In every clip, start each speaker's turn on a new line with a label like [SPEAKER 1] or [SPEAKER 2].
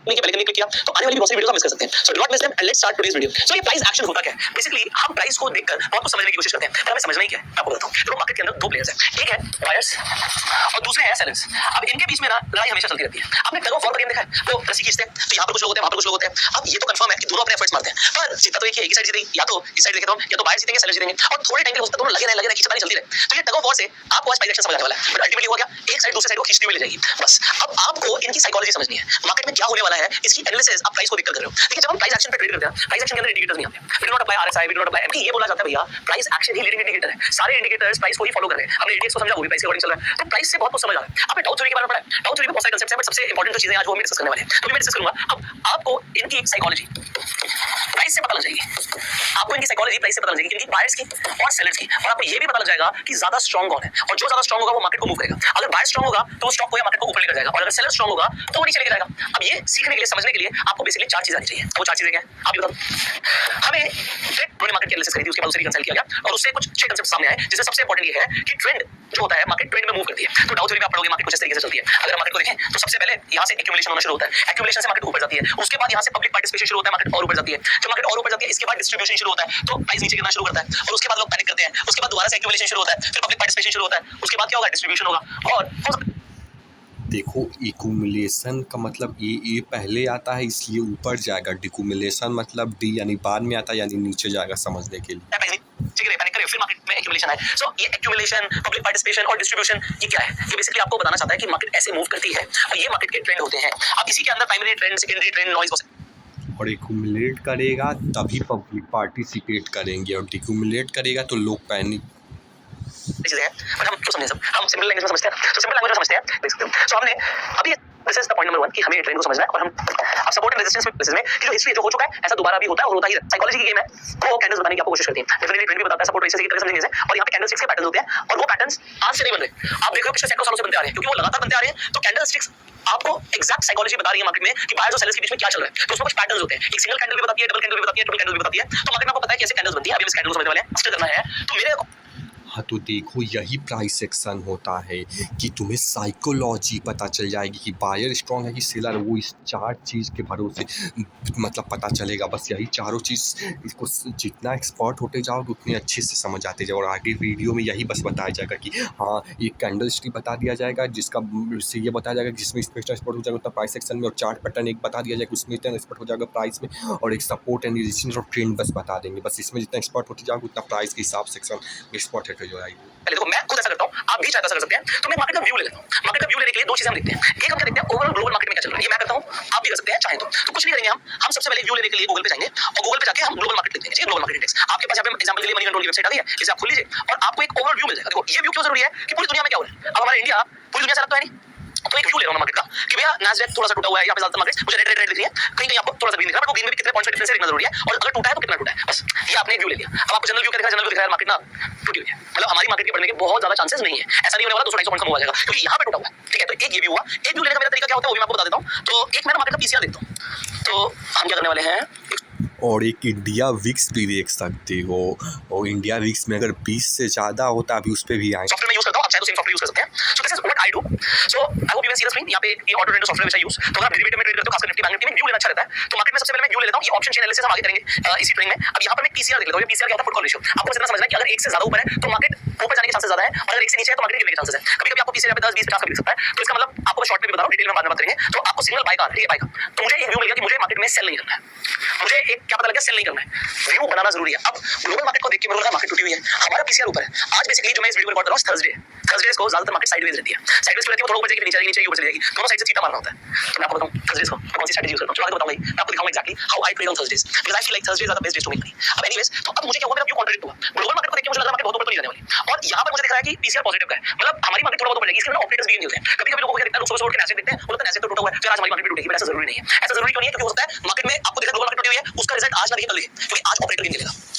[SPEAKER 1] के पहले क्लिक किया तो आने वाली बहुत सारी वीडियोस आप मिस कर सकते हैं। So do not miss them and let's start today's video. So ये प्राइस एक्शन होता क्या है? बेसिकली हम प्राइस को देखकर बहुत कुछ समझने की कोशिश करते हैं, पर हमें समझना ही क्या है मैं आपको बताता हूं। देखो मार्केट के अंदर दो प्लेयर्स हैं, एक है बायर्स और दूसरे हैं सेलर्स। अब इनके बीच में ना लड़ाई हमेशा चलती रहती है। आपने टग ऑफ वॉर का गेम देखा है? तो रस्सी खींचते हैं तो यहां पर कुछ लोग होते हैं, वहां पर कुछ लोग होते हैं। अब ये तो कंफर्म है कि दोनों अपने एफर्ट्स मारते हैं, पर जीता तो एक ही साइड जीतेगी, या तो इस साइड देखे तो या तो बायर जीतेंगे सेलर जीतेंगे, और थोड़े टाइम के लिए हो सकता है दोनों लगे रहे खींचतानी चलती रहे। तो ये टग ऑफ वॉर से आपको आज प्राइस एक्शन समझ आने वाला है, बट अल्टीमेटली हुआ क्या, एक साइड दूसरे साइड को खींचती हुई ले जाएगी बस। अब आपको इनकी साइकोलॉजी समझनी है, मार्केट में क्या होने वाला है इसकी एनालिसिस आप प्राइस को देखकर कर रहे हो। देखिए जब हम प्राइस एक्शन पे ट्रेड करते हैं, प्राइस एक्शन के अंदर इंडिकेटर्स नहीं आते, we do not apply RSI, we do not apply MP. ये बोला जाता है भैया प्राइस एक्शन ही लीडिंग इंडिकेटर है, सारे इंडिकेटर्स प्राइस को ही फॉलो कर रहे हैं। हमने एडीएक्स को समझा, वो भी प्राइस के अकॉर्डिंग चल रहा है, तो प्राइस से बहुत कुछ समझ आ रहा है। आपने डाउ थ्योरी के बारे में पढ़ा है? डाउ थ्योरी में बहुत सारे कांसेप्ट्स हैं, बट सबसे इंपॉर्टेंट जो चीजें आज वो हम डिस्कस करने वाले हैं, तो मैं डिस्कस करूंगा। अब आपको इनकी साइकोलॉजी प्राइस से पता लग जाएगी, आपको इनकी साइकोलॉजी प्राइस से पता लग जाएगी, इनकी बायर्स की और सेलर्स की, और आपको ये भी पता लग जाएगा कि ज्यादा स्ट्रांग कौन है, और जो ज्यादा स्ट्रांग होगा वो मार्केट को मूव करेगा। अगर बायर स्ट्रांग होगा तो वो स्टॉक को या मार्केट को ऊपर लेकर जाएगा, और अगर सेलर स्ट्रांग होगा तो वो नीचे लेकर जाएगा। अब ये सीखने के लिए, समझने के लिए आपको बेसिकली चार चीजें आनी चाहिए। वो चार चीजें क्या है आप भी बता दो। हमें ट्रेंड मार्केट की एनालिसिस करी थी, उसके बाद उसे रिकंसाइल किया गया और उससे कुछ छह कांसेप्ट सामने आए, जिसमें सबसे इंपॉर्टेंट ये है कि ट्रेंड जो होता है मार्केट ट्रेंड में मूव करती है। तो डाउ थ्योरी में आप पढ़ोगे मार्केट कुछ इस तरीके से चलती है। अगर मार्केट को देखें तो सबसे पहले यहां से एक्यूमुलेशन होना शुरू होता है, एक्यूमुलेशन से मार्केट ऊपर जाती है, उसके बाद यहां से पब्लिक पार्टिसिपेशन शुरू होता है, मार्केट और ऊपर जाती है। जब मार्केट और ऊपर जाती है इसके बाद डिस्ट्रीब्यूशन शुरू होता है, तो प्राइस नीचे गिरना शुरू करता है, और उसके बाद लोग पैनिक करते हैं, उसके बाद दोबारा से एक्यूमुलेशन शुरू होता है, फिर पब्लिक पार्टिसिपेशन शुरू होता है, उसके बाद क्या होगा, डिस्ट्रीब्यूशन होगा। और
[SPEAKER 2] देखो एक्यूमुलेशन का मतलब ये पहले आता है इसलिए ऊपर जाएगा, डिक्यूमुलेशन मतलब डी यानी बाद में आता है यानी नीचे जाएगा, समझने के लिए।
[SPEAKER 1] पैनिक करे फिर मार्केट में एक्यूमुलेशन है। सो ये एक्यूमुलेशन, पब्लिक पार्टिसिपेशन और डिस्ट्रीब्यूशन ये क्या है? ये बेसिकली आपको बताना चाहता है कि मार्केट ऐसे मूव करती है और ये मार्केट के ट्रेंड होते हैं। अब इसी के अंदर primary trend, secondary trend, noise हो सकता है।
[SPEAKER 2] और एक्यूमुलेट करेगा तभी पब्लिक पार्टिसिपेट करेंगे, और डिक्यूमुलेट करेगा तो लोग पैनिक।
[SPEAKER 1] चीजें हैं बट हम क्यों समझे सब, हम सिंपल लैंग्वेज में समझते हैं, तो सिंपल लैंग्वेज में समझते हैं, देख सकते हो। सो हमने अभी this is the point number 1 कि हमें ट्रेंड को समझना है, और हम अब सपोर्ट एंड रेजिस्टेंस बेसिस में कि जो हिस्ट्री जो हो चुका है ऐसा दोबारा भी होता है और होता ही रहता है। साइकोलॉजी की गेम है, वो कैंडल्स बताने की आपको कोशिश करती है। डेफिनेटली ट्रेंड भी बताता है, सपोर्ट रेजिस्टेंस की तरह समझेंगे इसे, और यहां पे कैंडल स्टिक्स के पैटर्न्स होते हैं, और वो पैटर्न्स आज से नहीं बन रहे, आप देख रहे हो पिछले सैकड़ों सालों से बनते आ रहे हैं, क्योंकि वो लगातार बनते आ रहे हैं। तो कैंडल स्टिक्स आपको एग्जैक्ट साइकोलॉजी बता रही है मार्केट में कि बायर्स और सेलर्स के बीच में क्या चल रहा है। तो उसमें कुछ पैटर्न्स होते हैं, एक सिंगल कैंडल भी बताती है, डबल कैंडल भी बताती है, ट्रिपल कैंडल भी बताती है। तो मार्केट में आपको पता है कैसे कैंडल्स बनती है। अभी हम इस कैंडल को समझने वाले हैं, स्टडी करना है। तो मेरे
[SPEAKER 2] हाँ तो देखो यही प्राइस एक्शन होता है कि तुम्हें साइकोलॉजी पता चल जाएगी कि बायर स्ट्रांग है कि सेलर, वो इस चार चीज़ के भरोसे मतलब पता चलेगा। बस यही चारों चीज़, इसको जितना एक्सपर्ट होते जाओगे उतने अच्छे से समझ आते जाओ, और आगे वीडियो में यही बस बताया जाएगा कि हाँ ये कैंडल स्टिक बता दिया जाएगा, जिसका से ये बताया जाएगा जिसमें इतना एक्सपर्ट हो जाएगा उतना प्राइस एक्शन में, और चार्ट पैटर्न एक बता दिया जाएगा उसमें इतना एक्सपर्ट हो जाएगा प्राइस में, और एक सपोर्ट एंड रेजिस्टेंस और ट्रेंड बस बता देंगे। बस इसमें जितना एक्सपर्ट होते जाओगे उतना प्राइस के हिसाब से एक्सपर्ट है जो आएगी।
[SPEAKER 1] पहले देखो मैं खुद ऐसा करता हूं, आप भी चाहे ऐसा कर सकते हैं। तो मैं मार्केट का व्यू ले लेता हूं। मार्केट का व्यू लेने के लिए दो चीजें हम देखते हैं, एक हम क्या देखते हैं, ओवरऑल ग्लोबल मार्केट में क्या चल रहा है। ये मैं करता हूं, आप भी कर सकते हैं चाहे तो कुछ नहीं करेंगे हम सबसे पहले व्यू लेने के लिए गूगल पे जाएंगे, और गूगल पे जाके हम ग्लोबल मार्केट लिख देंगे, ग्लोबल मार्केट इंडेक्स। आपके पास यहाँ पे एग्जांपल के लिए मनी कंट्रोल की वेबसाइट आ गई है, इसे आप खोल लीजिए और आपको एक ओवरऑल व्यू मिल जाएगा। देखो ये व्यू क्यों जरूरी है कि पूरी दुनिया में क्या हो रहा है। अब हमारा इंडिया पूरी दुनिया से अलग तो है नहीं, तो एक व्यू ले रहा हूं मार्केट का कि भैया नास्डैक थोड़ा सा टूटा हुआ है, यहाँ पे ज्यादातर मार्केट मुझे रेड दिख रही है, कहीं आपको थोड़ा सा ग्रीन दिख रहा है, बट वो ग्रीन में भी कितने पॉइंट्स का डिफरेंस है देखना जरूरी है, और अगर टूटा है तो कितना टूटा है, बस ये आपने एक व्यू ले लिया। अब आपको जनरल व्यू क्या दिख रहा है, जनरल व्यू दिख रहा है मार्केट ना टूटी हुई है, मतलब हमारी मार्केट के बढ़ने के बहुत ज्यादा चांसेस नहीं है, ऐसा नहीं होने वाला 200-250 पॉइंट कम हो जाएगा क्योंकि यहाँ पे टूटा हुआ है। ठीक है, तो एक ये भी हुआ। एक व्यू लेने का मेरा तरीका क्या होता है वो भी मैं आपको बता देता हूँ। तो एक मैं मार्केट का पीसीआर देखता हूँ, तो हम क्या करने वाले हैं,
[SPEAKER 2] और एक इंडिया विक्स भी देख सकते हो, और इंडिया विक्स में अगर 20 से ज़्यादा होता अभी उस पर भी आए।
[SPEAKER 1] सॉफ्टवेयर मैं यूज करता हूं, आप चाहे तो सेम सॉफ्टवेयर यूज कर सकते हैं। So this is what I do. So I hope you can see the screen. यहां पे ये auto trader software which I use. तो अगर आप डेरिवेटिव में ट्रेड करते हो, खासकर निफ्टी बैंक निफ्टी में व्यू लेना अच्छा रहता है। तो मार्केट में सबसे पहले मैं व्यू ले लेता हूं। ये ऑप्शन चेन एनालिसिस हम आगे करेंगे इसी ट्रेडिंग में। अब यहां पर मैं पीसीआर देख लेता हूं। ये पीसीआर क्या होता है, पुट कॉल रेशियो। आपको बस इतना समझना है कि अगर 1 से ज्यादा ऊपर है तो मार्केट ऊपर जाने के चांसेस ज्यादा है, और अगर 1 से नीचे है तो मार्केट गिरने के चांसेस है। कभी-कभी आपको पीसीआर पे 10 20 50 का भी दिख सकता है। तो इसका मतलब आपको मैं शॉर्ट में भी बता रहा हूं, डिटेल में बाद में बात करेंगे। तो आपको सिग्नल बाय का, ठीक है, बाय का। तो मुझे एक व्यू मिल गया कि मुझे मार्केट में सेल नहीं करना है, मुझे एक क्या पता लग गया, सेल नहीं करना है। व्यू बनाना जरूरी है। अब ग्लोबल मार्केट को देख के मुझे लगा मार्केट टूटी हुई है, हमारा पीसीआर ऊपर है। आज बेसिकली जो मैं इस वीडियो में रिकॉर्ड कर रहा हूं थर्सडे को ज्यादातर मार्केट साइडवेज रहती है। साइडवेज रहती है, थोड़ा ऊपर जाएगी, नीचे आएगी, नीचे ऊपर चली जाएगी, दोनों साइड से चीटा मारना होता है। तो मैं आपको बताऊं थर्सडे को कौन सी स्ट्रेटजी यूज करता हूं, चलो आगे बताऊंगा। मैं आपको दिखाऊंगा exactly how I trade on Thursdays, because I feel like Thursdays are the best days to make money. अब एनीवेज, तो अब मुझे क्या हुआ, मेरा व्यू कॉन्ट्रडिक्ट हुआ। ग्लोबल मार्केट को देख के मुझे लगा मार्केट बहुत ऊपर तो नहीं जाने वाली, और यहां पर मुझे दिख रहा है कि पीसीआर पॉजिटिव का है, मतलब हमारी मार्केट थोड़ा बहुत ऊपर जाएगी। इसके अंदर ऑपरेटर्स भी गिनते हैं। कभी-कभी लोगों को क्या दिखता है, लोग सुबह उठ के नास्डैक देखते हैं, वो तो नास्डैक तो टूटा हुआ है, तो आज हमारी मार्केट भी टूटेगी, बट ऐसा जरूरी नहीं है। ऐसा जरूरी क्यों नहीं है, क्योंकि हो सकता है मार्केट में आपको दिखे ग्लोबल मार्केट टूटी हुई है, उसका रिजल्ट आज ना दिखे कल दिखे, क्योंकि आज ऑपरेटर गिन लेगा।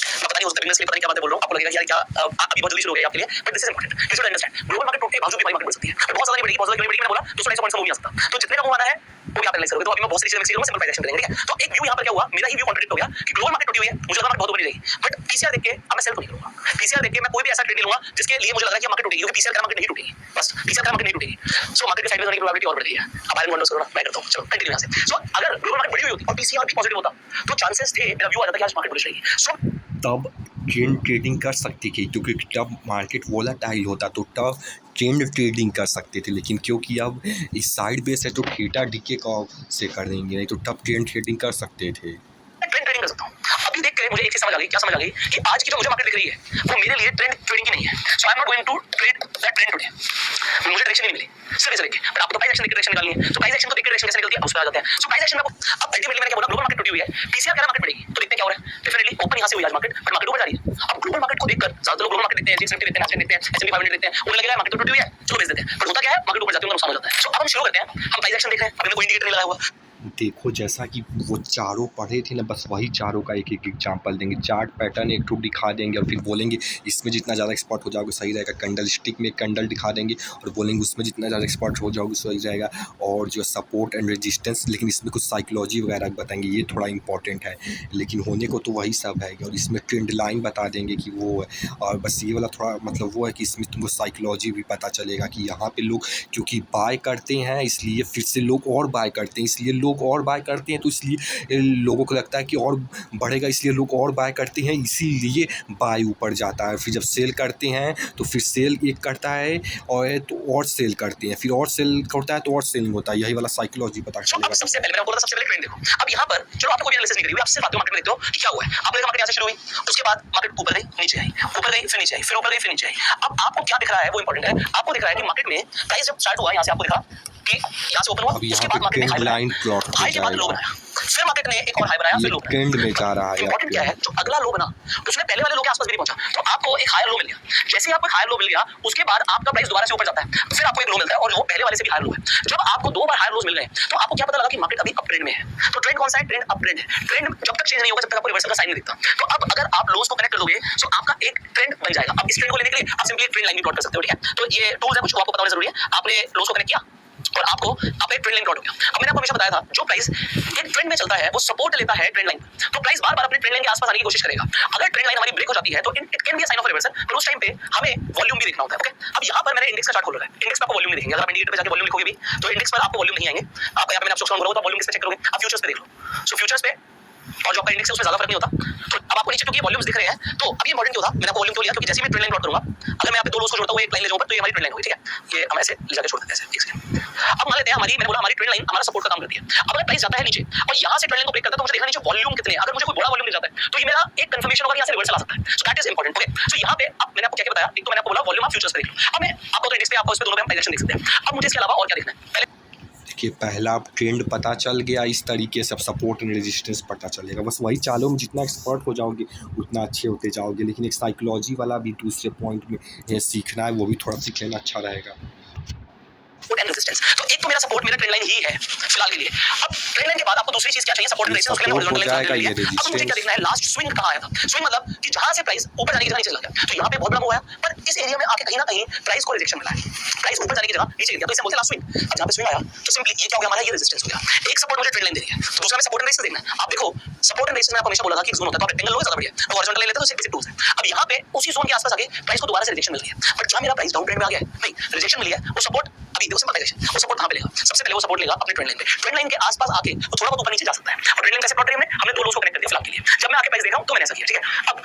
[SPEAKER 1] पता नहीं नहीं हो सकता बिजनेस के लिए, पता नहीं क्या बातें बोल रहा हूँ, आपको लगेगा यार क्या अभी बहुत जल्दी शुरू हो गई आपके लिए, but this is important, you should understand global market टूटने के बावजूद भी मार्केट बढ़ सकती है, बहुत ज्यादा नहीं बढ़ेगी, बहुत ज्यादा बढ़ेगी, मैंने बोला 200 पॉइंट्स मूव नहीं आ सकता, तो जितने का मूव आना है वो भी आप एनालाइज करोगे, तो अभी मैं बहुत सारी चीजें मिक्स करूंगा, सिंपल डायरेक्शन करेंगे, ठीक है। तो एक व्यू यहाँ पर क्या हुआ, मेरा ही व्यू कॉन्ट्रडिक्ट हो गया कि ग्लोबल मार्केट टूटी हुई है, मुझे लगा मार्केट बहुत ऊपर जाएगी, बट पीसीआर देख के अब मैं सेल नहीं करूंगा, पीसीआर देख के मैं कोई भी ऐसा ट्रेड नहीं लूंगा जिसके लिए मुझे लग रहा है कि मार्केट टूटेगी, क्योंकि पीसीआर का मार्केट नहीं टूटेगी, बस पीसीआर का मार्केट नहीं टूटेगी, सो मार्केट के साइड में होने की प्रोबेबिलिटी और बढ़ गई है। अब आयरन विंडोज करो ना, मैं करता हूं, चलो कंटिन्यू यहां से। सो अगर ग्लोबल मार्केट बढ़ी हुई होती और पीसीआर भी पॉजिटिव होता तो चांसेस थे, मेरा व्यू आ जाता कि आज मार्केट बुलिश रहेगी, सो
[SPEAKER 2] तब ट्रेंड ट्रेडिंग कर सकती थी, क्योंकि तब मार्केट वोलाटाइल होता तो तब ट्रेंड ट्रेडिंग कर सकते थे, लेकिन क्योंकि अब इस साइड बेस है तो थीटा डीके का से कर देंगे, नहीं तो तब ट्रेंड ट्रेडिंग कर सकते थे।
[SPEAKER 1] ट्रेंड ट्रेडिंग कर सकता हूं। अभी देख के मुझे एक चीज समझ आ गई, क्या समझ आ गई कि आज की जो मुझे मार्केट दिख रही है वो मेरे लिए ट्रेंड ट्रेडिंग की नहीं है, so I am not going to trade that trend today, मुझे डायरेक्शन नहीं मिली सिर्फ इसे लेके, बट आपको प्राइस एक्शन देख के डायरेक्शन निकालनी है, तो प्राइस एक्शन को देख के डायरेक्शन कैसे निकलती है, उस पर आ जाते हैं। सो प्राइस एक्शन में अब अल्टीमेटली मैंने क्या बोला, ग्लोबल मार्केट टूटी हुई है, पीसीआर कह रहा मार्केट बढ़ेगी, तो देखते हैं क्या हो रहा है, डेफिनेटली ओपन यहां से हुई आज मार्केट, बट मार्केट ऊपर जा रही है। अब ग्लोबल मार्केट को देखकर ज्यादातर लोग ग्लोबल मार्केट देखते हैं, जेएक्स निफ्टी देखते हैं, नैस्डैक देखते हैं, S&P 500 देखते हैं, उन्हें लगेगा मार्केट टूटी हुई है, चलो बेच देते हैं, पर होता क्या है, मार्केट ऊपर जाती है, उनका नुकसान हो जाता है। सो अब हम शुरू करते हैं, हम प्राइस एक्शन देख रहे हैं, अभी कोई इंडिकेटर नहीं लगाया हुआ।
[SPEAKER 2] देखो जैसा कि वो चारों पढ़े थे ना, बस वही चारों का एक एक एग्जाम्पल देंगे, चार्ट पैटर्न एक ठो दिखा देंगे और फिर बोलेंगे इसमें जितना ज़्यादा एक्सपर्ट हो जाओगे सही रहेगा, कैंडल स्टिक में कैंडल दिखा देंगे और बोलेंगे उसमें जितना ज़्यादा एक्सपर्ट हो जाओगे सही रहेगा, और जो सपोर्ट एंड रेजिस्टेंस, लेकिन इसमें कुछ साइकोलॉजी वगैरह बताएंगे, ये थोड़ा इंपॉर्टेंट है, लेकिन होने को तो वही सब है, और इसमें ट्रेंड लाइन बता देंगे कि वो है, और बस ये वाला थोड़ा मतलब वो है कि इसमें तुमको साइकोलॉजी भी पता चलेगा कि यहाँ पे लोग क्योंकि बाय करते हैं इसलिए फिर से लोग और बाय करते हैं, इसलिए लोग और बाय करते हैं, तो इसलिए लोगों को लगता है कि और बढ़ेगा इसलिए लोग और बाय करते हैं, इसीलिए बाय ऊपर जाता है, फिर जब सेल करते हैं तो फिर सेल एक करता है और तो और सेल करते हैं, फिर और सेल करता है तो और सेलिंग होता है, यही वाला साइकोलॉजी पता चलेगा।
[SPEAKER 1] सबसे पहले मैंने बोला सबसे पहले ट्रेंड देखो, अब यहाँ पर चलो आपको कोई एनालिसिस नहीं करी हुई, आप सिर्फ आते हो मार्केट में देखते हो कि क्या हुआ है, आप मार्केट यहाँ से शुरू हुई, उसके बाद मार्केट ऊपर गई नीचे आई, ऊपर गई फिर नीचे आई, फिर ऊपर गई फिर नीचे आई। अब आपको क्या दिख रहा है वो इंपॉर्टेंट है, आपको दिख रहा है कि मार्केट में प्राइस जब स्टार्ट हुआ यहाँ से आपको दिखा कि यहाँ से ओपन हुआ, उसके बाद मार्केट ने हाई बनाया, हाई के बाद लो बनाया, फिर मार्केट ने एक और हाई बनाया, फिर लो बनाया,
[SPEAKER 2] ट्रेंड में जा रहा है।
[SPEAKER 1] इंपॉर्टेंट क्या है, जो अगला लो बना उसने पहले वाले लो के आसपास भी नहीं पहुंचा, तो आपको एक हायर लो मिल गया, जैसे ही आपको एक हायर लो मिल गया उसके बाद आपका प्राइस दोबारा से ऊपर जाता है, फिर आपको एक लो मिलता है और वो पहले वाले से भी हायर लो है। जब आपको दो बार हायर लोज मिल गए तो आपको क्या पता लगा कि मार्केट अभी अप ट्रेंड में है, तो ट्रेंड कौन सा है, ट्रेंड अप ट्रेंड है, ट्रेंड जब तक चेंज नहीं होगा जब तक आपको रिवर्सल का साइन नहीं दिखता। तो अब अगर आप लोज को कनेक्ट कर दोगे तो आपका एक ट्रेंड बन जाएगा। अब इस ट्रेंड को लेने के लिए आप सिंपली ट्रेंड लाइन भी प्लॉट कर सकते हो, ठीक है। तो ये टूल्स है कुछ आपको पता होना जरूरी है, आपने लोज को कनेक्ट किया और आपको आप एक ट्रेंड लाइन प्लॉट हो गया। अब मैंने आपको हमेशा बताया था जो प्राइस एक ट्रेंड में चलता है वो सपोर्ट लेता है ट्रेंड लाइन पर, तो प्राइस बार-बार अपने ट्रेंड लाइन के आसपास आने की कोशिश करेगा। अगर ट्रेंड लाइन हमारी ब्रेक हो जाती है तो it can be a sign of reversal, पर उस टाइम पे हमें वॉल्यूम भी देखना होता है, ओके। अब यहाँ पर मैंने इंडेक्स का चार्ट खोला है, इंडेक्स पे आपको वॉल्यूम नहीं दिखेंगे, अगर आप इंडिकेटर पे जाके वॉल्यूम लिखोगे भी तो इंडेक्स पर आपको वॉल्यूम नहीं आएंगे। आप यहाँ पे मैंने आपको बोला तो वॉल्यूम किस पे चेक करोगे, आप फ्यूचर्स पे देख लो, सो फ्यूचर्स पे और जो आपका इंडेक्स है उसमें ज्यादा फर्क नहीं होता। तो अब आपको नीचे क्योंकि वॉल्यूम्स दिख रहे हैं तो अभी इंपॉर्टेंट क्यों था, मैंने आपको वॉल्यूम क्यों लिया, क्योंकि जैसे मैं ट्रेंड लाइन प्लॉट करूंगा, अगर मैं यहाँ पे दो लोज को जोड़ता हूँ एक लाइन ले जाऊंगा तो ये हमारी ट्रेंड लाइन होगी, ठीक है। ये हम ऐसे ले जाके छोड़ देते हैं ऐसे, एक सेकंड। अब मान लेते हैं मैंने बोला हमारी ट्रेंड लाइन हमारा सपोर्ट का काम करती है। अब अगर प्राइस जाता है नीचे और यहाँ से ट्रेंड लाइन को ब्रेक करता है तो मुझे देखना नीचे वॉल्यूम कितने हैं, अगर मुझे कोई बड़ा वॉल्यूम मिल जाता है तो ये मेरा एक कंफर्मेशन होगा यहाँ से रिवर्सल आ सकता है, so that is important, okay. So यहाँ पे अब मैंने आपको क्या बताया, एक तो मैंने आपको बोला वॉल्यूम आप फ्यूचर्स पे देख लो। अब मैं आपको तो इंडेक्स पे आपको इस पे दोनों पे हम डायरेक्शन देख सकते हैं। अब मुझे इसके अलावा और क्या देखना है, पहले
[SPEAKER 2] कि पहला ट्रेंड पता चल गया, इस तरीके से सपोर्ट एंड रेजिस्टेंस पता चलेगा, बस वही चालों में जितना एक्सपर्ट हो जाओगे उतना अच्छे होते जाओगे, लेकिन एक साइकोलॉजी वाला भी दूसरे पॉइंट में सीखना है, वो भी थोड़ा सीख लेना अच्छा रहेगा।
[SPEAKER 1] सपोर्ट एंड रेजिस्टेंस, तो एक तो मेरा सपोर्ट मेरा ट्रेंड लाइन ही है फिलहाल के लिए। अब ट्रेंड लाइन के बाद आपको दूसरी चीज क्या चाहिए, सपोर्ट एंड रेजिस्टेंस, उसके लिए हॉरिजॉन्टल लाइन चाहिए। अब मुझे क्या देखना है, लास्ट स्विंग कहां आया था, स्विंग मतलब कि जहां से प्राइस ऊपर जाने की जगह नीचे चला गया, तो यहां पे बहुत बड़ा मूव आया, पर इस एरिया में आके कहीं ना कहीं प्राइस को रिजेक्शन मिला है, प्राइस ऊपर जाने की जगह नीचे गिर गया, तो इसे बोलते हैं लास्ट स्विंग। अब जहां पे स्विंग आया तो सिंपली ये क्या हो गया, हमारा ये रेजिस्टेंस हो गया। एक सपोर्ट मुझे ट्रेंड लाइन दे रही है, तो दूसरा में सपोर्ट एंड रेजिस्टेंस देखना है। अब देखो सपोर्ट एंड रेजिस्टेंस में आपको हमेशा बोला था कि एक जोन होता है, तो आप रेक्टेंगल लोगे ज्यादा बढ़िया, तो हॉरिजॉन्टल लाइन लेते हैं तो बेसिक टूल्स है। अब यहां पे उसी जोन के आसपास आके प्राइस को दोबारा से रिजेक्शन मिल रही है, बट जहां मेरा प्राइस डाउन ट्रेंड में आ गया है, नहीं रिजेक्शन मिली है, वो सपोर्ट अभी देखो सिंपल है, वो सपोर्ट कहां पे लेगा, सबसे पहले वो सपोर्ट लेगा अपने ट्रेंड लाइन पे, ट्रेंड लाइन के आसपास आके वो थोड़ा बहुत ऊपर नीचे जा सकता है। और ट्रेंड लाइन कैसे प्लॉट करेंगे, हमने दो लोज को कनेक्ट कर दिया फिलहाल के लिए, जब मैं आके प्राइस देख रहा हूं तो मैंने ऐसा किया, ठीक है। अब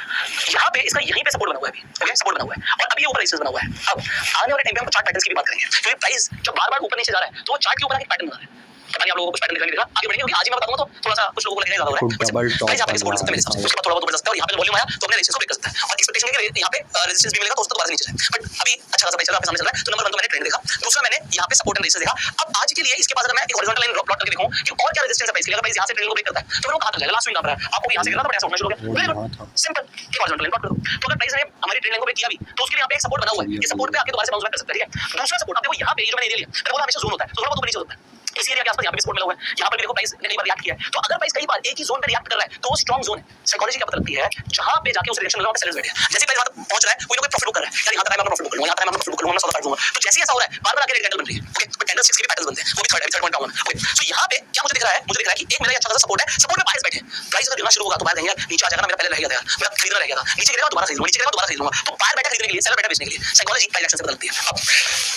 [SPEAKER 1] यहां पे इसका यहीं पे सपोर्ट बना हुआ है अभी, ओके सपोर्ट बना हुआ है और अभी ये ऊपर रेजिस्टेंस बना हुआ है। अब आने वाले टाइम पे हम चार्ट पैटर्न्स की भी बात करेंगे, क्योंकि प्राइस जब बार-बार ऊपर नीचे जा रहा है तो वो चार्ट के ऊपर आके पैटर्न बना रहा है। पता नहीं आप लोगों को कुछ पैटर्न दिखाई देगा, आगे बढ़ेंगे क्योंकि आज ही मैं बताऊंगा तो थोड़ा सा कुछ लोगों को लगेगा ज्यादा हो रहा है।
[SPEAKER 2] डबल टॉप
[SPEAKER 1] प्राइस आप सपोर्ट सकते हैं मेरे हिसाब से, उसके बाद थोड़ा बहुत ऊपर जा सकता है और यहां पे वॉल्यूम आया तो अपने रेजिस्टेंस को ब्रेक कर सकता है और एक्सपेक्टेशन है कि यहां पे रेजिस्टेंस भी मिलेगा तो उसको दोबारा से नीचे जाए, बट अभी अच्छा खासा प्राइस चल रहा है, आपके सामने चल रहा है। तो नंबर 1 तो मैंने ट्रेंड देखा, दूसरा मैंने यहां पे सपोर्ट एंड रेजिस्टेंस देखा। अब आज के लिए इसके पास अगर मैं एक हॉरिजॉन्टल लाइन प्लॉट करके देखूं कि और क्या रेजिस्टेंस है प्राइस के लिए, अगर प्राइस यहां से ट्रेंड को ब्रेक करता है तो वो कहां तक जाएगा, लास्ट स्विंग कहां पर है, आपको यहां से गिरना था, ऐसा उठना शुरू हो गया, वेरी गुड सिंपल, एक हॉरिजॉन्टल लाइन प्लॉट करो। तो अगर प्राइस ने हमारी ट्रेंड लाइन को ब्रेक किया भी तो उसके लिए यहां पे एक सपोर्ट बना हुआ है, ये सपोर्ट पे आके दोबारा से बाउंस बैक कर सकता है, ठीक है। दूसरा सपोर्ट आप देखो यहां पे ये जो मैंने एरिया लिया, मैंने बोला हमेशा जोन होता है, तो थोड़ा बहुत ऊपर नीचे होता है, इसी एरिया के आसपास यहाँ पे सपोर्ट मिला हुआ है, यहाँ पर भी देखो प्राइस ने कई बार रिएक्ट किया है। तो अगर प्राइस कई बार एक ही जोन पे रिएक्ट कर रहा है तो वो स्ट्रॉन्ग जोन है। साइकोलॉजी क्या पता लगती है, जहां पे जाके उस रिएक्शन में सेलर्स बैठे हैं। जैसे प्राइस वहां तक पहुंच रहा है, कोई ना कोई प्रॉफिट बुक कर रहा है, यार यहाँ तक मैं प्रॉफिट बुक करूंगा, यहाँ तक मैं प्रॉफिट बुक करूंगा, मैं 100 दूंगा। तो जैसे ऐसा हो रहा है, बार-बार आके रेड कैंडल बन रही है। ओके, तो कैंडल 6 के भी पैटर्न्स बनते हैं, वो भी थर्ड पॉइंट आऊंगा। ओके, सो यहाँ पे क्या मुझे दिख रहा है, मुझे दिख रहा है कि एक मेरा अच्छा खासा सपोर्ट है, सपोर्ट में बायर्स बैठे हैं। प्राइस अगर गिरना शुरू होगा तो बायर कहेंगे यार नीचे आ जाएगा ना, मेरा पहले रह गया था यार, मेरा खरीदना रह गया था, नीचे गिरेगा दोबारा खरीदूंगा, नीचे गिरेगा दोबारा खरीदूंगा। तो बायर बैठा खरीदने के लिए, सेलर बैठा बेचने के लिए। साइकोलॉजी प्राइस एक्शन से बदलती है। अब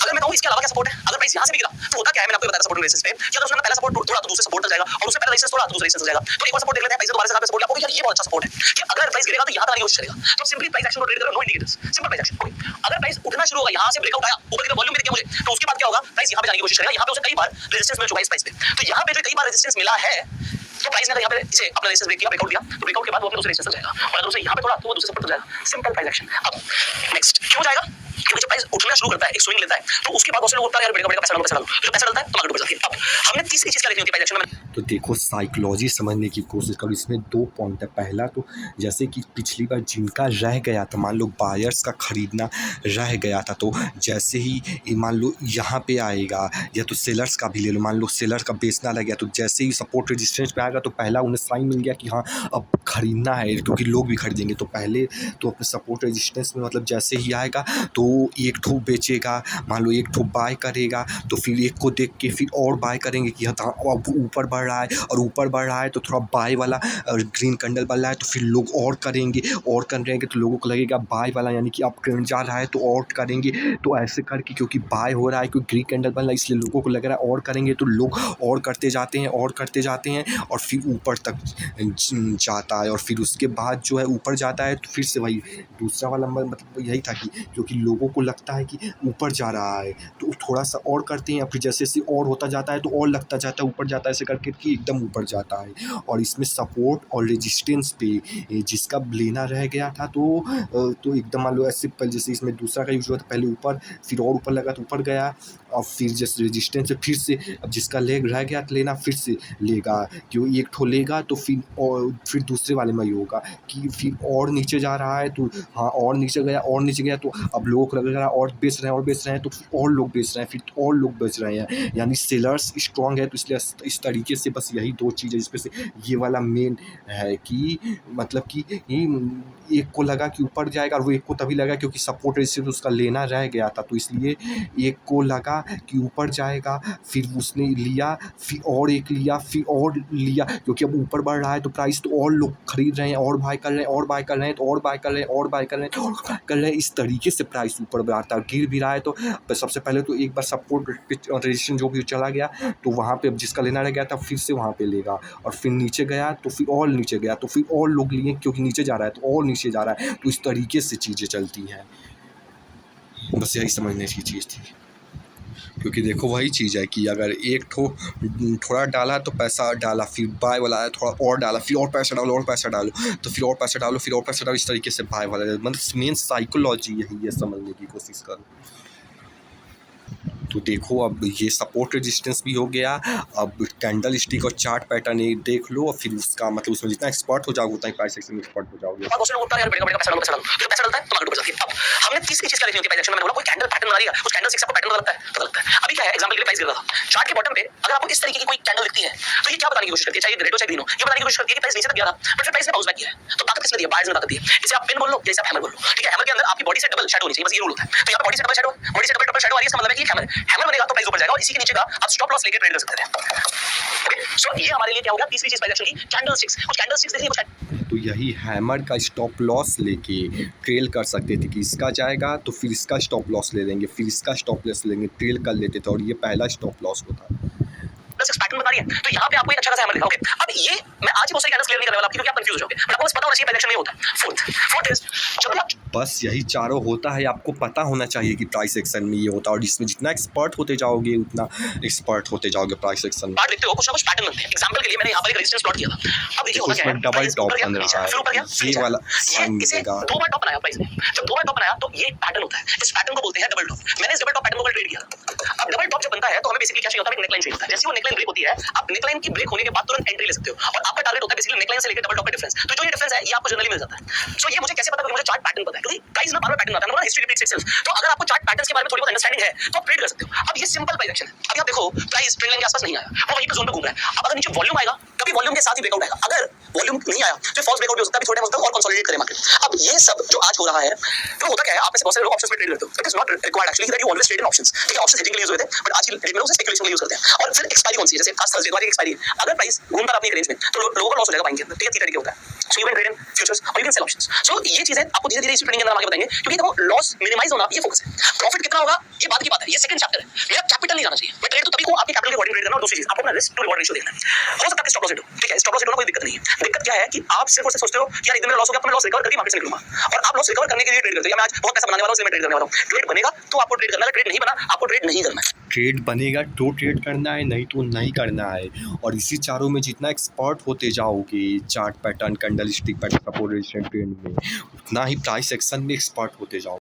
[SPEAKER 1] अगर मैं कहूं इसके अलावा क्या सपोर्ट है, अगर प्राइस यहां से भी गिरा तो होता क्या है, मैंने आपको बताया सपोर्ट बेसिस पे कि अगर उसने पहला सपोर्ट तोड़ा तो दूसरे सपोर्ट तक जाएगा, और उससे पहला रेजिस्टेंस तोड़ा तो दूसरे रेजिस्टेंस तक जाएगा। तो एक बार सपोर्ट देख लेते हैं, प्राइस दोबारा से सपोर्ट आपको यार ये बहुत अच्छा सपोर्ट है कि अगर प्राइस गिरेगा तो यहां तक आने की कोशिश करेगा। तो सिंपली प्राइस एक्शन को ट्रेड करो, no indicators, simple price action. अगर प्राइस उठना शुरू होगा, यहां से ब्रेकआउट आया, ऊपर की तरफ वॉल्यूम भी दिख गया मुझे, तो उसके बाद क्या होगा, प्राइस यहां पे जाने की कोशिश करेगा। यहां पे उसे कई बार रेजिस्टेंस मिल चुका है इस प्राइस पे, तो यहां पे जो कई बार रेजिस्टेंस मिला है, तो प्राइस ने यहां पे इसे अपना रेजिस्टेंस ब्रेक किया, ब्रेकआउट दिया, तो ब्रेकआउट के बाद वो अपने दूसरे रेजिस्टेंस तक जाएगा, और अगर उसे यहां पे थोड़ा तो वो दूसरे सपोर्ट तक जाएगा। Simple price action. अब नेक्स्ट क्यों जाएगा, क्योंकि जब प्राइस उठना शुरू करता है, एक स्विंग लेता है, तो उसके बाद बहुत से लोग बोलते हैं यार ब्रेकआउट पैसा डालो, पैसा डालो, तो पैसा डलता है तो मार्केट ऊपर जाती है। अब हमने तीसरी चीज क्या देखनी होती है प्राइस एक्शन में।
[SPEAKER 2] तो देखो साइकोलॉजी समझने की कोशिश करो, इसमें 2 पॉइंट है। पहला तो जैसे कि पिछली बार जिनका रह गया था, मान लो बायर्स का ख़रीदना रह गया था, तो जैसे ही मान लो यहाँ पे आएगा, या तो सेलर्स का भी ले लो, मान लो सेलर्स का बेचना लग गया, तो जैसे ही सपोर्ट रेजिस्टेंस पे आएगा तो पहला उन्हें साइन मिल गया कि हाँ अब ख़रीदना है, क्योंकि लोग भी खरीदेंगे। तो पहले तो अपने सपोर्ट रेजिस्टेंस में मतलब जैसे ही आएगा तो एक ठो बेचेगा, मान लो एक ठो बाय करेगा, तो फिर एक को देख के फिर और बाय करेंगे कि हाँ अब ऊपर बढ़ रहा है, और ऊपर बढ़ रहा है तो थोड़ा बाय वाला ग्रीन कैंडल बन रहा है, तो फिर लोग और करेंगे, और करेंगे तो लोगों को लगेगा बाय वाला यानी कि अब ट्रेंड जा रहा है तो और करेंगे। तो ऐसे करके क्योंकि बाय हो रहा है, क्योंकि ग्रीन कैंडल बन रहा है, इसलिए लोगों को लग रहा है और करेंगे, तो लोग और करते जाते हैं, और करते जाते हैं, और फिर ऊपर तक जाता है। और फिर उसके बाद जो है ऊपर जाता है, तो फिर से वही दूसरा वाला मतलब यही था कि क्योंकि लोगों को लगता है कि ऊपर जा रहा है तो थोड़ा सा और करते हैं, फिर जैसे जैसे और होता जाता है तो और लगता जाता है, ऊपर जाता है, ऐसे करके कि एकदम ऊपर जाता है। और इसमें सपोर्ट और रेजिस्टेंस पे जिसका लेना रह गया था तो एकदम मान लो ऐसे जैसे इसमें दूसरा का यूज हुआ था, पहले ऊपर फिर और ऊपर लगा तो ऊपर गया, और फिर जैसे रेजिस्टेंस से फिर से अब जिसका लेग रह गया तो लेना फिर से लेगा, क्यों एक ठो लेगा तो फिर दूसरे वाले में ही होगा कि फिर और नीचे जा रहा है, तो हाँ और नीचे गया तो अब लोगों को लग रहा है और बेच रहे हैं तो फिर और लोग बेच रहे हैं, फिर और लोग बेच रहे हैं, यानी सेलर्स स्ट्रॉन्ग है। तो इसलिए इस तरीके से बस यही 2 चीज़ें जिसमें से ये वाला मेन है कि मतलब कि एक को लगा कि ऊपर जाएगा, और वो एक को तभी लगा क्योंकि सपोर्ट रेजिस्टेंस उसका लेना रह गया था, तो इसलिए एक को लगा कि ऊपर जाएगा, फिर उसने लिया, फिर और एक लिया, फिर और लिया, क्योंकि अब ऊपर बढ़ रहा है तो प्राइस तो और लोग खरीद रहे हैं, और बाय कर रहे हैं, और बाय कर रहे हैं, तो और बाय कर रहे हैं, और बाय कर रहे हैं, और कर रहे हैं। इस तरीके से प्राइस ऊपर बढ़ता है। गिर भी रहा है तो सबसे पहले तो एक बार सपोर्ट रेजिस्टेंस जो भी चला गया तो वहाँ पे अब जिसका लेना रह गया था फिर से वहाँ पे लेगा, और फिर नीचे गया तो फिर और नीचे गया तो फिर और लोग लिए, क्योंकि नीचे जा रहा है तो और नीचे जा रहा है। तो इस तरीके से चीज़ें चलती हैं, बस यही समझने की चीज़ थी। क्योंकि देखो वही चीज़ है कि अगर एक थोड़ा डाला तो पैसा डाला, फिर बाय वाला आया थोड़ा और डाला, फिर और पैसा डालो, और पैसा डालो, तो फिर और पैसा डालो, फिर और पैसा डालो, इस तरीके से बाय वाला, मतलब मेन साइकोलॉजी यही है, समझने की कोशिश करो। तो देखो अब ये सपोर्ट रेजिस्टेंस भी हो गया, अब कैंडल स्टिक और चार्ट पैटर्न ये देख लो, और फिर उसका मतलब उसमें जितना एक्सपर्ट हो जाओगे उतना ही प्राइस एक्शन में एक्सपर्ट हो जाओगे।
[SPEAKER 1] बहुत से लोग बोलते हैं यार बड़ेगा पैसा डालो, फिर पैसा डलता है तो मार्केट ऊपर जाती है। अब हमने तीसरी चीज क्या देखनी होती है प्राइस एक्शन में, मैंने बोला कोई कैंडल पैटर्न बना रही है, उस कैंडल से आपको पैटर्न बदलता है तो लगता है। अभी क्या है एग्जांपल के लिए प्राइस गिर रहा था, चार्ट के बॉटम पे अगर आपको इस तरीके की कोई कैंडल दिखती है तो ये क्या बताने की कोशिश करती है, चाहे रेड हो चाहे ग्रीन हो, ये बताने की कोशिश करती है कि प्राइस नीचे तक गया था बट फिर प्राइस ने बाउंस बैक किया है। तो ताकत किसने दी है, बायर्स ने ताकत दी है। इसे आप पिन बोल लो या इसे आप हैमर बोल लो, ठीक है। हैमर के अंदर आपकी बॉडी से डबल शैडो होनी चाहिए, बस ये रूल होता है। तो यहाँ पे बॉडी से डबल शैडो आ रही है, इसका मतलब है कि हैमर बनेगा तो प्राइस ऊपर जाएगा, और इसी के नीचे का आप स्टॉप लॉस लेके ट्रेड कर सकते हैं। ओके, सो ये हमारे लिए क्या हो गया, तीसरी चीज प्राइस एक्शन की कैंडलस्टिक्स। कुछ कैंडलस्टिक्स देखिए, कुछ
[SPEAKER 2] तो यही हैमर का स्टॉप लॉस लेके ट्रेल कर सकते थे कि इसका जाएगा तो फिर इसका स्टॉप लॉस ले लेंगे, फिर इसका स्टॉप लॉस लेंगे, ट्रेल कर लेते थे, और ये पहला स्टॉप लॉस होता।
[SPEAKER 1] पैटर्न बता रही है। तो यहाँ पे आपको एक अच्छा खासा हैमर दिखा। ओके, अब ये मैं आज ही बहुत सारी कैंडल्स क्लियर नहीं करने वाला आपकी, क्योंकि आप कंफ्यूज हो जाओगे, बट आपको बस पता होना चाहिए प्राइस एक्शन में होता है। फोर्थ इज जब आप
[SPEAKER 2] बस यही चारों होता है, आपको पता होना चाहिए कि प्राइस एक्शन में ये होता है, और इसमें जितना एक्सपर्ट होते जाओगे उतना एक्सपर्ट होते जाओगे प्राइस एक्शन में।
[SPEAKER 1] पार्ट देखते हो, कुछ ना कुछ पैटर्न बनते हैं। एग्जांपल के लिए मैंने यहाँ पर एक रेजिस्टेंस प्लॉट किया था। अब देखिए होगा क्या है,
[SPEAKER 2] डबल टॉप बन रहा है,
[SPEAKER 1] फिर ऊपर गया,
[SPEAKER 2] ये वाला
[SPEAKER 1] इसे 2 बार टॉप बनाया प्राइस ने। जब 2 बार टॉप बनाया तो ये पैटर्न होता है, इस पैटर्न को बोलते हैं डबल टॉप। मैंने इस डबल टॉप पैटर्न को ट्रेड किया। अब डबल टॉप जब बनता है तो हमें बेसिकली क्या चाहिए होता है, एक नेकलाइन चाहिए होता है। जैसे वो नेकलाइन ब्रेक होती है, आप नेकलाइन की ब्रेक होने के बाद तुरंत एंट्री ले सकते हो, और आपका टारगेट होता है बेसिकली नेकलाइन से लेकर डबल टॉप का डिफरेंस। तो जो ये डिफरेंस है ये आपको जनरली मिल जाता है। सो ये मुझे कैसे पता, क्योंकि मुझे चार्ट पैटर्न पता है। क्योंकि प्राइस ना बार-बार पैटर्न आता है ना, हिस्ट्री रिपीट्स इटसेल्फ। तो अगर आपको चार्ट पैटर्न्स के बारे में थोड़ी बहुत अंडरस्टैंडिंग है तो आप ट्रेड कर सकते हो। अब ये सिंपल प्राइस एक्शन है। अभी आप देखो प्राइस ट्रेंड लाइन के आसपास नहीं आया, वो वहीं पे जोन पे घूम रहा है। अब अगर नीचे वॉल्यूम आएगा कभी वॉल्यूम के साथ ही ब्रेकआउट आएगा, अगर वॉल्यूम नहीं आया तो फॉल्स ब्रेकआउट भी हो सकता है, थोड़े टाइम तक और कंसोलिडेट करे मार्केट। अब ये सब जो आज हो रहा है तो होता क्या है, आप में से बहुत सारे लोग ऑप्शंस में ट्रेड करते हो। It is not required actually that you always trade in options. ठीक है, ऑप्शंस हेजिंग के लिए यूज होते हैं, बट आज की डेट में लोग स्पेकुलेशन के लिए यूज करते हैं। और फिर एक्सपायरी कौन सी है, जैसे आज थर्सडे द्वारा एक्सपायरी है, अगर प्राइस घूमता रहा अपनी रेंज में तो लोगों को लॉस हो जाएगा बाइंग के अंदर। ठीक है, 3 तरीके होता है। So you can trade in futures और यू कैन सेल ऑप्शंस। सो ये चीजें आपको धीरे-धीरे इसी ट्रेडिंग के अंदर आगे बताएंगे, क्योंकि देखो लॉस मिनिमाइज होना ये फोकस है। प्रॉफिट कितना होगा ये बाद की बात है, ये सेकंड चैप्टर है। मेरा कैपिटल नहीं जाना चाहिए। मैं ट्रेड तो तभी को आपके कैपिटल के अकॉर्डिंग ट्रेड करना, और दूसरी चीज आपको अपना रिस्क टू रिवॉर्ड रेशियो देखना है। हो सकता है स्टॉप लॉस हिट हो, ठीक है, स्टॉप लॉस हिट होना कोई दिक्कत नहीं है। दिक्कत क्या है कि आप सिर्फ और सिर्फ सोचते हो कि यार इतने में लॉस हो गया, तो मैं लॉस रिकवर करके मार्केट से निकलूंगा, और आप लॉस रिकवर करने के लिए ट्रेड करते हो। या मैं आज बहुत पैसा बनाने वाला हूं इसलिए मैं ट्रेड करने वाला हूं। ट्रेड बनेगा तो आपको ट्रेड करना है, ट्रेड नहीं बना आपको ट्रेड नहीं करना है।
[SPEAKER 2] ट्रेड बनेगा तो ट्रेड करना है, नहीं तो नहीं करना है। और इसी चारों में जितना एक्सपर्ट होते जाओगे, chart pattern, candle stick pattern, support resistance trend में, उतना ही प्राइस एक्शन में एक्सपर्ट होते जाओगे।